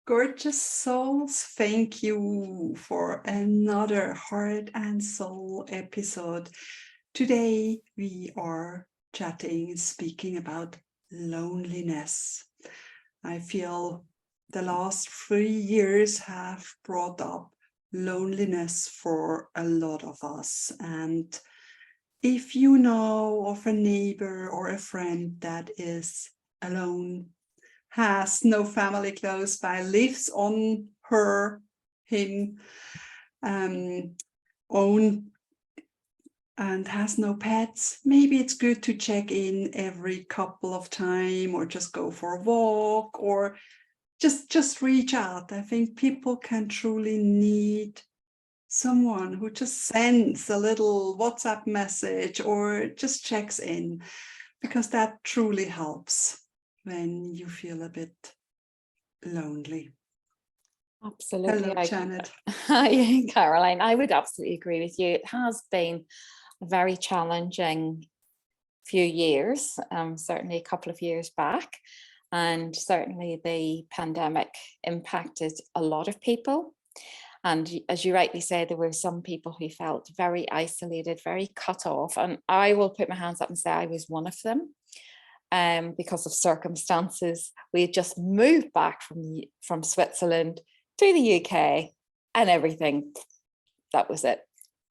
Gorgeous souls, thank you for another Heart and Soul episode. Today we are chatting and speaking about loneliness. I feel the last 3 years have brought up loneliness for a lot of us. And if you know of a neighbor or a friend that is alone, has no family close by, lives on him own, and has no pets, maybe it's good to check in every couple of time, or just go for a walk, or just reach out. I think people can truly need someone who just sends a little WhatsApp message or just checks in, because that truly helps when you feel a bit lonely. Absolutely. Hello, Janet. Hi, Caroline. I would absolutely agree with you. It has been a very challenging few years, certainly a couple of years back. And certainly the pandemic impacted a lot of people. And as you rightly say, there were some people who felt very isolated, very cut off. And I will put my hands up and say I was one of them. Because of circumstances, we had just moved back from Switzerland to the UK, and everything, that was it.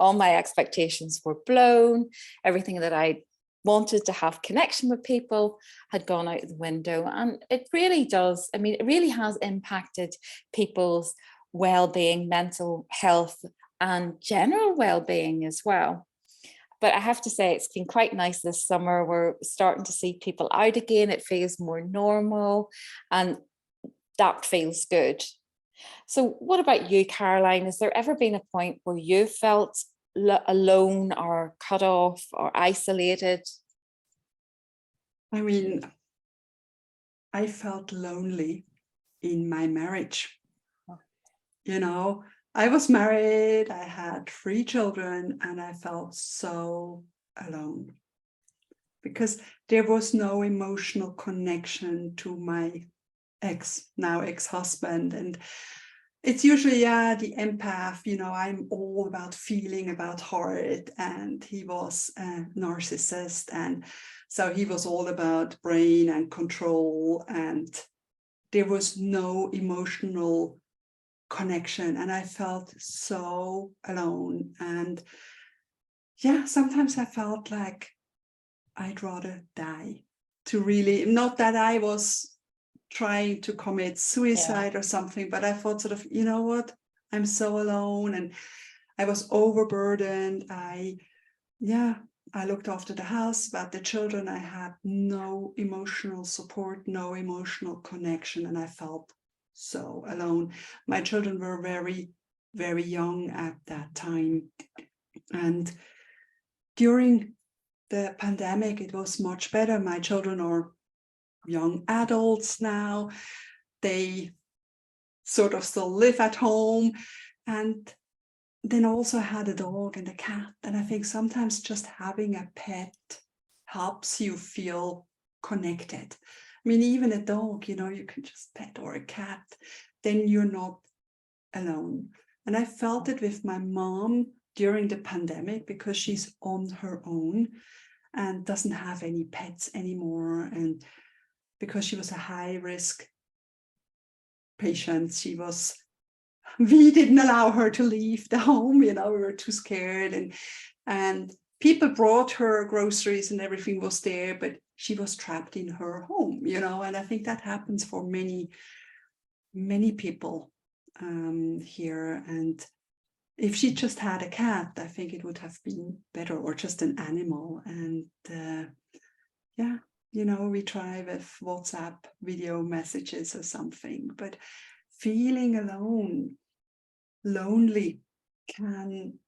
All my expectations were blown. Everything that I wanted to have connection with people had gone out the window. And it really does, it really has impacted people's well-being, mental health, and general well-being as well. But I have to say, it's been quite nice this summer. We're starting to see people out again. It feels more normal, and that feels good. So what about you, Caroline? Has there ever been a point where you felt alone or cut off or isolated? I felt lonely in my marriage. I was married, I had 3 children, and I felt so alone because there was no emotional connection to my now ex-husband. And it's usually, the empath, I'm all about feeling, about heart, and he was a narcissist. And so he was all about brain and control, and there was no emotional connection, and I felt so alone. And sometimes I felt like I'd rather die, to really, not that I was trying to commit suicide or something, but I thought sort of, you know what, I'm so alone, and I was overburdened. I looked after the house, but the children, I had no emotional support, no emotional connection, and I felt so alone. My children were very, very young at that time. And during the pandemic, it was much better. My children are young adults now. They sort of still live at home. And then also had a dog and a cat. And I think sometimes just having a pet helps you feel connected. Even a dog, you can just pet, or a cat, then you're not alone. And I felt it with my mom during the pandemic, because she's on her own and doesn't have any pets anymore. And because she was a high-risk patient, we didn't allow her to leave the home, we were too scared. And people brought her groceries and everything was there, but she was trapped in her home, and I think that happens for many, many people here. And if she just had a cat, I think it would have been better, or just an animal. And we try with WhatsApp video messages or something, but feeling alone, lonely can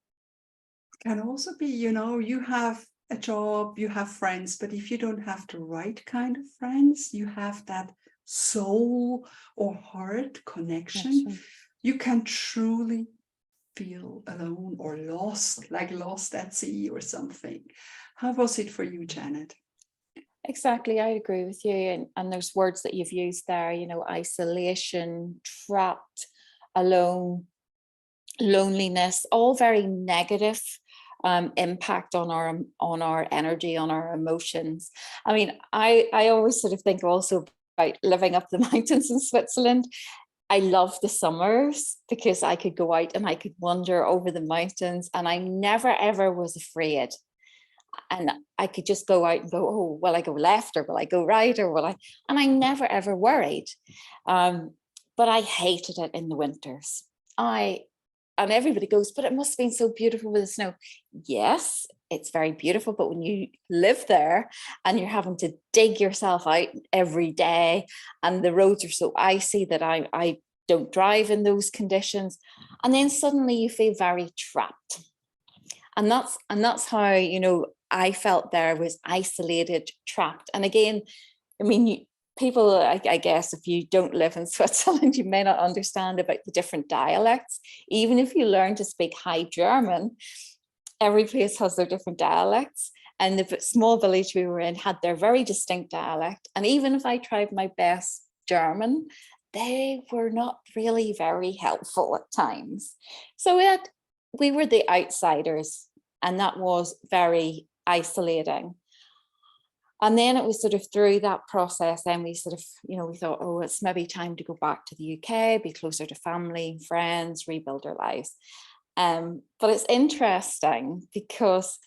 also be, you have a job, you have friends, but if you don't have the right kind of friends, you have that soul or heart connection, you can truly feel alone or lost, like lost at sea or something. How was it for you, Janet? Exactly, I agree with you. And there's words that you've used there, isolation, trapped, alone, loneliness, all very negative impact on our energy, on our emotions. I mean, I always sort of think also about living up the mountains in Switzerland. I love the summers because I could go out and I could wander over the mountains, and I never ever was afraid. And I could just go out and go, oh, will I go left or will I go right or will I? And I never ever worried. Um, but I hated it in the winters. And everybody goes, but it must have been so beautiful with the snow. Yes, it's very beautiful. But when you live there and you're having to dig yourself out every day, and the roads are so icy that I don't drive in those conditions, and then suddenly you feel very trapped. And that's how, I felt there, was isolated, trapped. And again, I mean, people, I guess, if you don't live in Switzerland, you may not understand about the different dialects. Even if you learn to speak High German, every place has their different dialects. And the small village we were in had their very distinct dialect. And even if I tried my best German, they were not really very helpful at times. So we were the outsiders, and that was very isolating. And then it was sort of through that process, then we sort of, we thought, oh, it's maybe time to go back to the UK, be closer to family, friends, rebuild our lives. But it's interesting because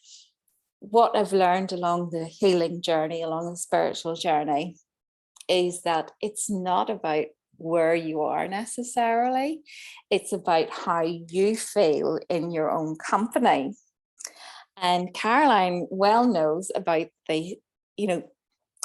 what I've learned along the healing journey, along the spiritual journey, is that it's not about where you are necessarily. It's about how you feel in your own company. And Caroline well knows about the,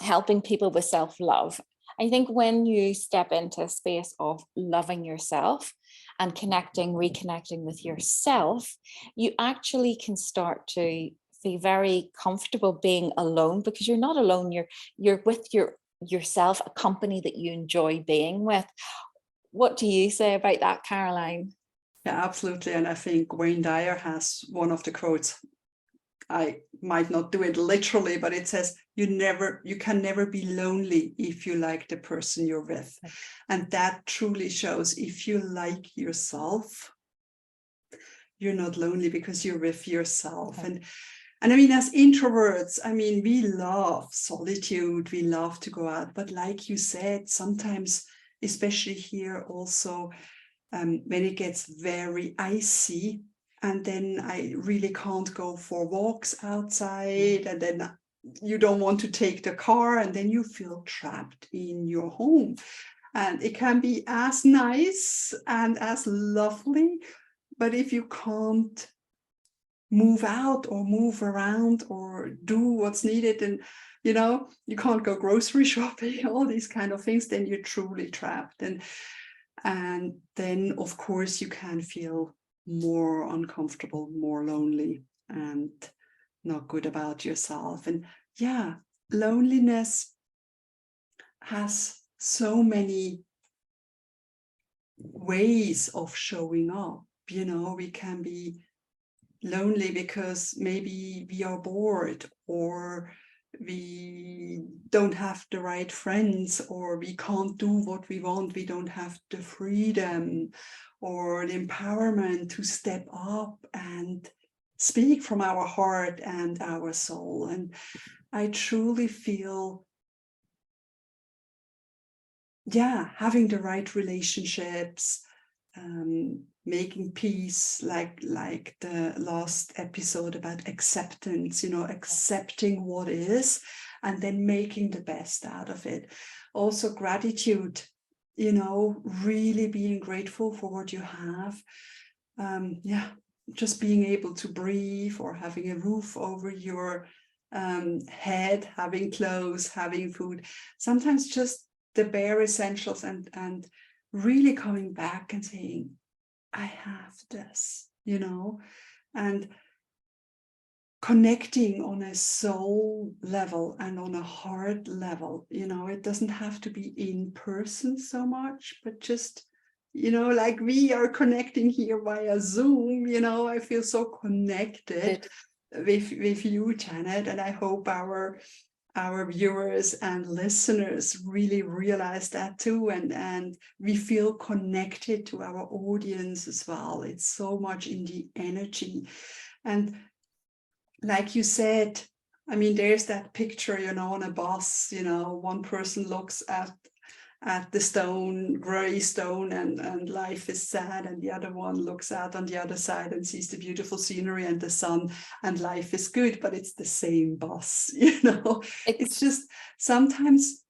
helping people with self-love. I think when you step into a space of loving yourself and reconnecting with yourself, you actually can start to be very comfortable being alone, because you're not alone. You're with yourself, a company that you enjoy being with. What do you say about that, Caroline? Yeah, absolutely. And I think Wayne Dyer has one of the quotes. I might not do it literally, but it says, you can never be lonely if you like the person you're with. And that truly shows, if you like yourself, you're not lonely because you're with yourself. And I mean, as introverts, I mean, we love solitude, we love to go out. But like you said, sometimes, especially here also, when it gets very icy, and then I really can't go for walks outside, and then you don't want to take the car, and then you feel trapped in your home. And it can be as nice and as lovely, but if you can't move out or move around or do what's needed, and you can't go grocery shopping, all these kind of things, then you're truly trapped. And then of course you can feel more uncomfortable, more lonely, and not good about yourself. And yeah, loneliness has so many ways of showing up. We can be lonely because maybe we are bored, or we don't have the right friends, or we can't do what we want. We don't have the freedom or the empowerment to step up and speak from our heart and our soul. And I truly feel, having the right relationships, making peace, like the last episode about acceptance, accepting what is, and then making the best out of it. Also gratitude, really being grateful for what you have. Just being able to breathe, or having a roof over your head, having clothes, having food. Sometimes just the bare essentials, and really coming back and saying, I have this, and connecting on a soul level and on a heart level. It doesn't have to be in person so much, but just, like we are connecting here via Zoom, I feel so connected with you, Janet, and I hope our our viewers and listeners really realize that too, and we feel connected to our audience as well. It's so much in the energy. And like you said, I mean, there's that picture, on a bus, one person looks at the gray stone, and life is sad, and the other one looks out on the other side and sees the beautiful scenery and the sun, and life is good, but it's the same bus. It's just sometimes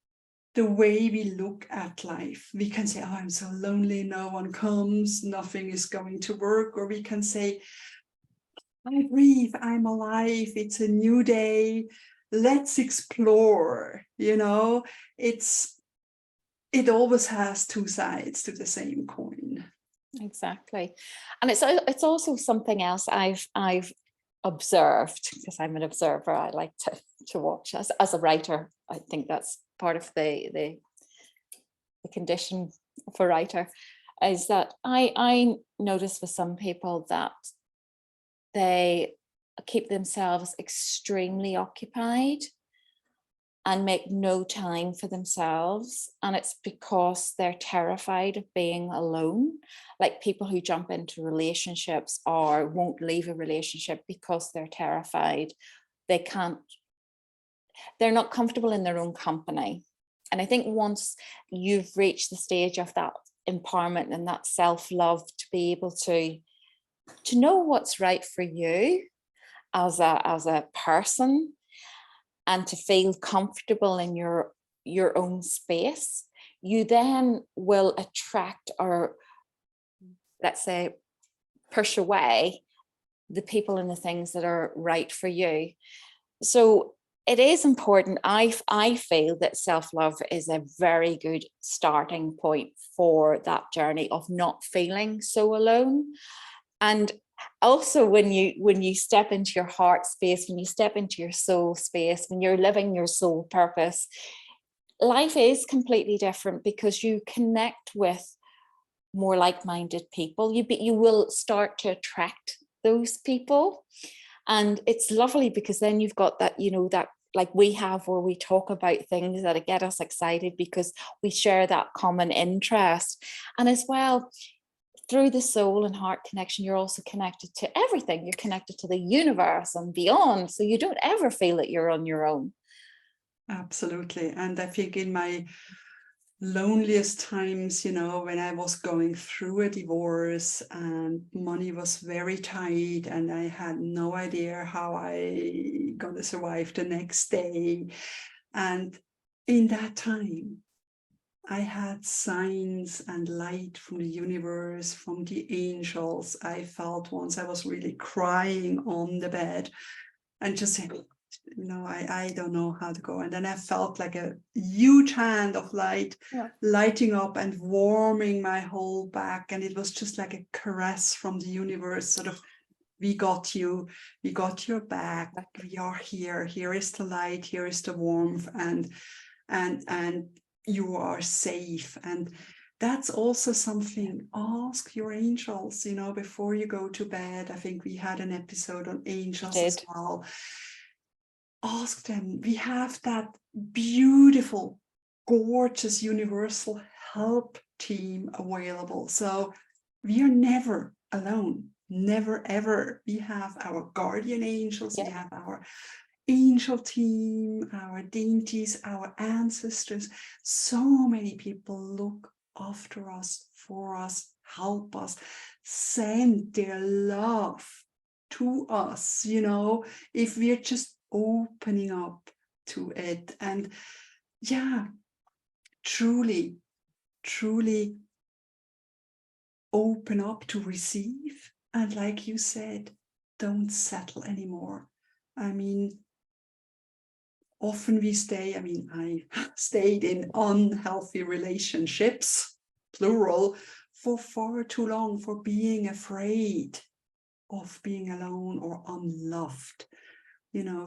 the way we look at life. We can say, oh, I'm so lonely, no one comes, nothing is going to work. Or we can say, I breathe, I'm alive, it's a new day, let's explore. It always has two sides to the same coin. Exactly. And it's also something else I've observed, because I'm an observer. I like to watch as a writer. I think that's part of the condition of a writer, is that I notice with some people that they keep themselves extremely occupied and make no time for themselves. And it's because they're terrified of being alone. Like people who jump into relationships or won't leave a relationship because they're terrified. They're not comfortable in their own company. And I think once you've reached the stage of that empowerment and that self-love, to be able to know what's right for you as a person, and to feel comfortable in your own space, you then will attract, or let's say push away, the people and the things that are right for you. So it is important. I feel that self-love is a very good starting point for that journey of not feeling so alone. And also when you step into your heart space, when you step into your soul space, when you're living your soul purpose, life is completely different, because you connect with more like-minded people. You will start to attract those people. And it's lovely, because then you've got that, that like we have, where we talk about things that get us excited because we share that common interest. And as well, through the soul and heart connection, you're also connected to everything. You're connected to the universe and beyond. So you don't ever feel that you're on your own. Absolutely. And I think in my loneliest times, when I was going through a divorce and money was very tight and I had no idea how I gonna survive the next day. And in that time, I had signs and light from the universe, from the angels. I felt once I was really crying on the bed and just saying, I don't know how to go. And then I felt like a huge hand of light lighting up and warming my whole back. And it was just like a caress from the universe, sort of, we got you, we got your back, we are here, here is the light, here is the warmth, and you are safe. And that's also something, ask your angels, before you go to bed. I think we had an episode on angels as well. Ask them. We have that beautiful, gorgeous, universal help team available. So we are never alone, never, ever. We have our guardian angels, we have our angel team, our deities, our ancestors. So many people look after us, for us, help us, send their love to us, if we're just opening up to it. And truly open up to receive. And like you said, don't settle anymore. I mean, often we I stayed in unhealthy relationships, plural, for far too long, for being afraid of being alone or unloved.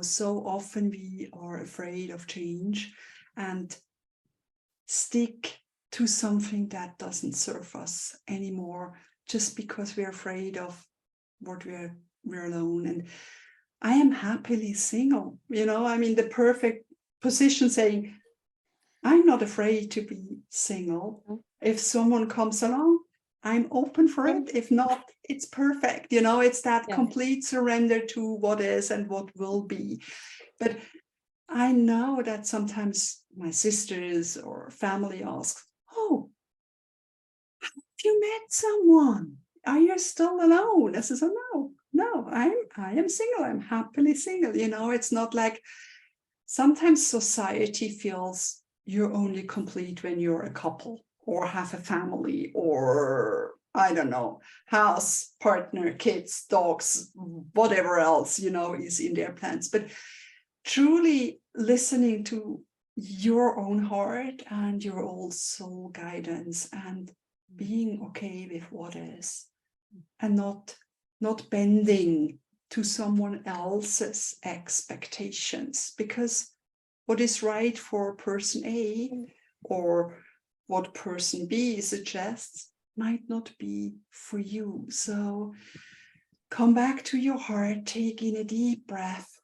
So often we are afraid of change and stick to something that doesn't serve us anymore, just because we're afraid of what we're alone. And I am happily single, the perfect position saying, I'm not afraid to be single. If someone comes along, I'm open for it. If not, it's perfect. It's that complete surrender to what is and what will be. But I know that sometimes my sisters or family ask, oh, have you met someone? Are you still alone? I says, oh, no, I am single. I'm happily single. It's not like sometimes society feels you're only complete when you're a couple or have a family or, I don't know, house, partner, kids, dogs, whatever else, is in their plans. But truly listening to your own heart and your own soul guidance and being okay with what is and not bending to someone else's expectations, because what is right for person A or what person B suggests might not be for you. So come back to your heart, take in a deep breath,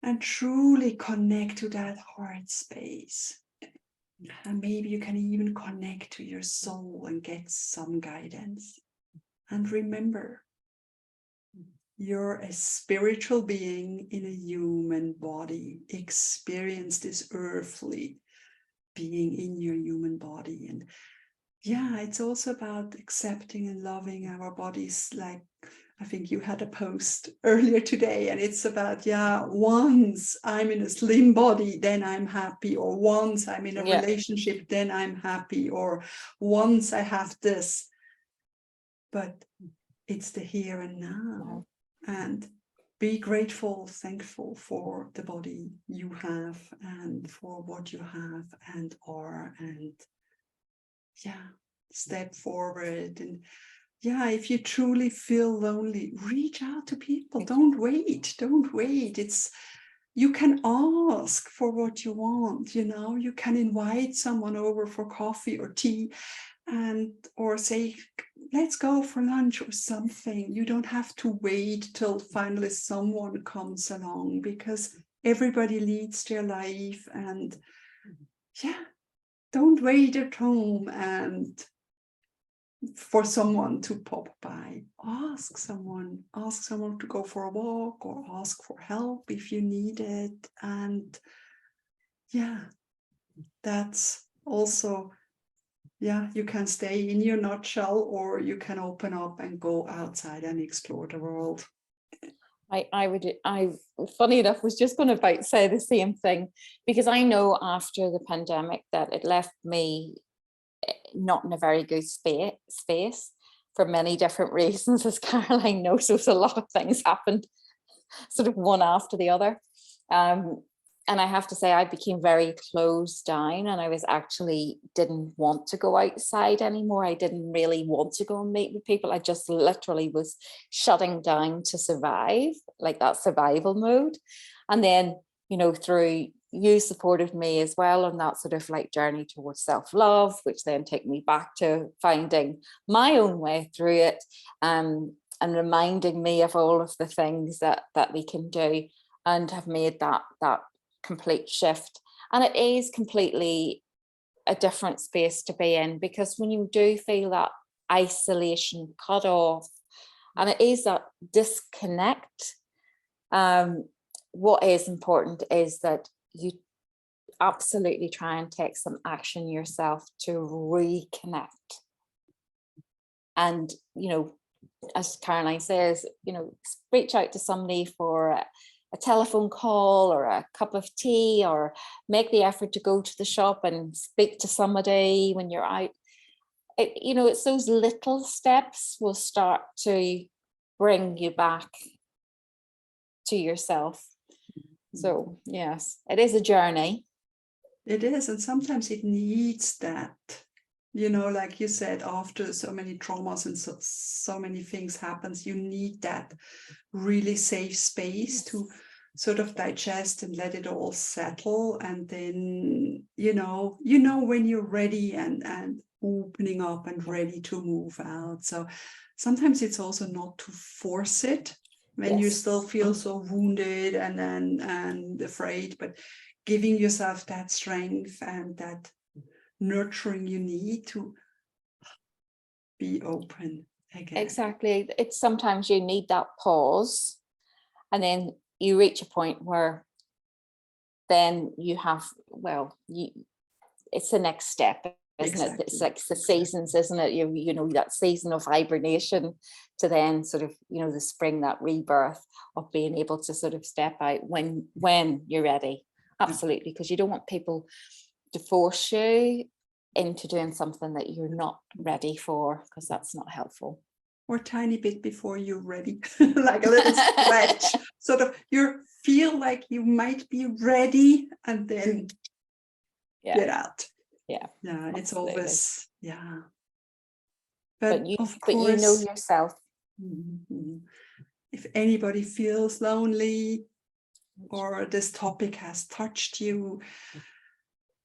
and truly connect to that heart space. And maybe you can even connect to your soul and get some guidance. And remember, you're a spiritual being in a human body. Experience this earthly being in your human body. And it's also about accepting and loving our bodies. Like, I think you had a post earlier today, and it's about, once I'm in a slim body, then I'm happy, or once I'm in a relationship, then I'm happy, or once I have this. But it's the here and now. And be grateful, thankful for the body you have and for what you have and are, and step forward. And if you truly feel lonely, reach out to people. Don't wait. You can ask for what you want. You can invite someone over for coffee or tea, or say, let's go for lunch or something. You don't have to wait till finally someone comes along, because everybody leads their life. And don't wait at home and for someone to pop by. Ask someone to go for a walk, or ask for help if you need it. And that's also, you can stay in your nutshell, or you can open up and go outside and explore the world. I funny enough, was just going to about say the same thing, because I know after the pandemic that it left me not in a very good space for many different reasons, as Caroline knows. So a lot of things happened sort of one after the other. And I have to say, I became very closed down, and I was actually didn't want to go outside anymore. I didn't really want to go and meet with people. I just literally was shutting down to survive, like that survival mode. And then, through you supported me as well on that sort of like journey towards self-love, which then took me back to finding my own way through it, and reminding me of all of the things that we can do, and have made that complete shift. And it is completely a different space to be in, because when you do feel that isolation, cut off, and it is that disconnect, what is important is that you absolutely try and take some action yourself to reconnect. And as Caroline says, reach out to somebody for a telephone call or a cup of tea, or make the effort to go to the shop and speak to somebody when you're out. It's those little steps will start to bring you back to yourself. So yes, it is a journey. It is, and sometimes it needs that, like you said, after so many traumas and so many things happens, you need that really safe space to sort of digest and let it all settle. And then, when you're ready and opening up and ready to move out. So sometimes it's also not to force it when you still feel so wounded and afraid, but giving yourself that strength and that nurturing you need to be open again. Exactly. It's sometimes you need that pause, and then you reach a point where then you have, well, it's the next step, isn't Exactly. it? It's like the seasons, isn't it? You know, that season of hibernation to then sort of, you know, the spring, that rebirth of being able to sort of step out when you're ready. Absolutely. Because you don't want people to force you into doing something that you're not ready for, because that's not helpful. Or a tiny bit before you're ready, like a little stretch, sort of you feel like you might be ready and then get out. Yeah, it's absolutely. always, But you know yourself. If anybody feels lonely or this topic has touched you,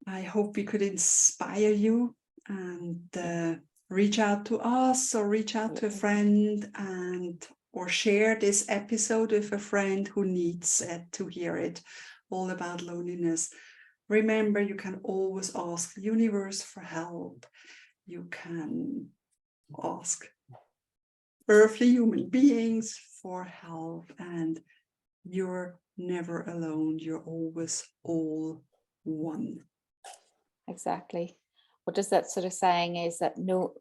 I hope we could inspire you and reach out to us or reach out to a friend or share this episode with a friend who needs to hear it, all about loneliness. Remember, you can always ask the universe for help. You can ask earthly human beings for help, and you're never alone. You're always all one. Exactly. What does that sort of saying is that no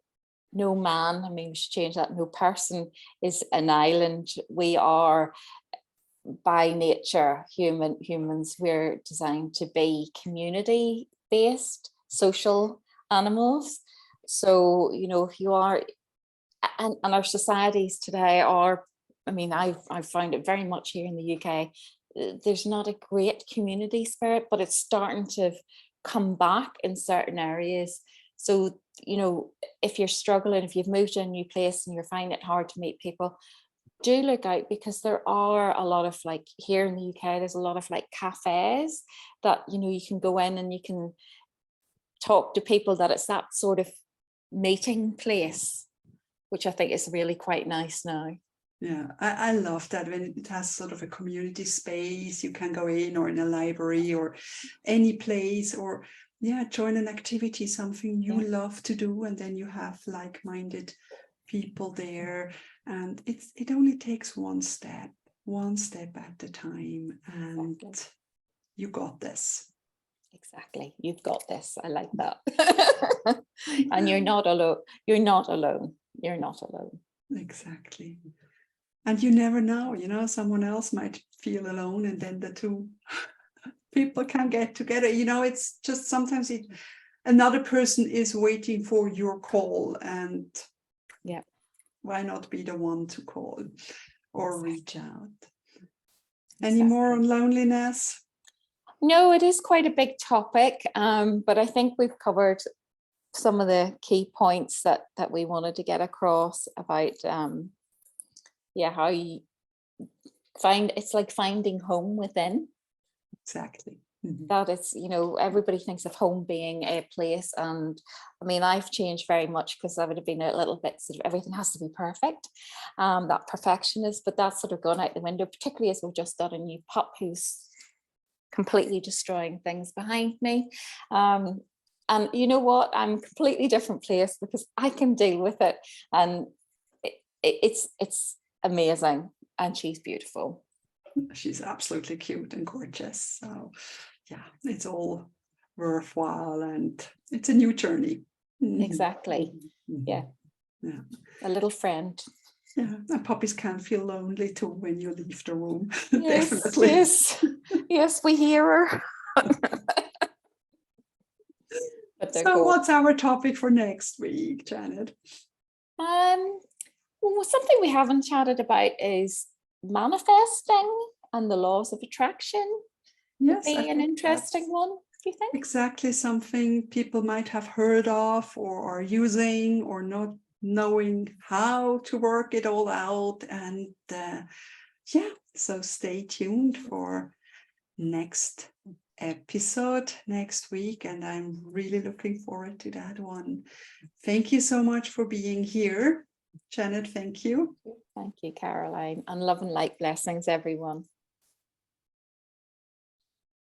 man, I mean, we should change that, no person is an island. We are by nature humans, we're designed to be community based social animals. So, you know, if you are, and our societies today are, I mean, I've found it very much here in the UK, there's not a great community spirit, but it's starting to come back in certain areas. So, you know, if you're struggling, if you've moved to a new place and you're finding it hard to meet people, do look out, because there are a lot of, like here in the UK, there's a lot of like cafes that, you know, you can go in and you can talk to people, that it's that sort of meeting place, which I think is really quite nice now. Yeah, I love that when it has sort of a community space, you can go in, or in a library or any place, or join an activity, something you love to do, and then you have like-minded people there, and it only takes one step at a time, and you got this. Exactly, you've got this. I like that. And you're not alone. Exactly. And you never know, you know, someone else might feel alone, and then the two people can get together. You know, it's just sometimes another person is waiting for your call, and why not be the one to call or reach out? Any more on loneliness? No, it is quite a big topic, but I think we've covered some of the key points that we wanted to get across about how you it's like finding home within. Exactly. That it's, you know, everybody thinks of home being a place, and I mean, I've changed very much, because I would have been a little bit sort of everything has to be perfect, that perfectionist, but that's sort of gone out the window, particularly as we've just got a new pup who's completely destroying things behind me. And you know what, I'm a completely different place, because I can deal with it, and it's amazing, and she's beautiful. She's absolutely cute and gorgeous. So it's all worthwhile, and it's a new journey. Exactly. Yeah. A little friend. Yeah, and puppies can feel lonely too when you leave the room. Yes, definitely. Yes, we hear her. So what's our topic for next week, Janet? Well, something we haven't chatted about is manifesting and the laws of attraction. Yes, be an interesting one, do you think? Exactly, something people might have heard of or are using, or not knowing how to work it all out. And so stay tuned for next episode next week, and I'm really looking forward to that one. Thank you so much for being here, Janet. Thank you. Thank you, Caroline, and love and light blessings, everyone.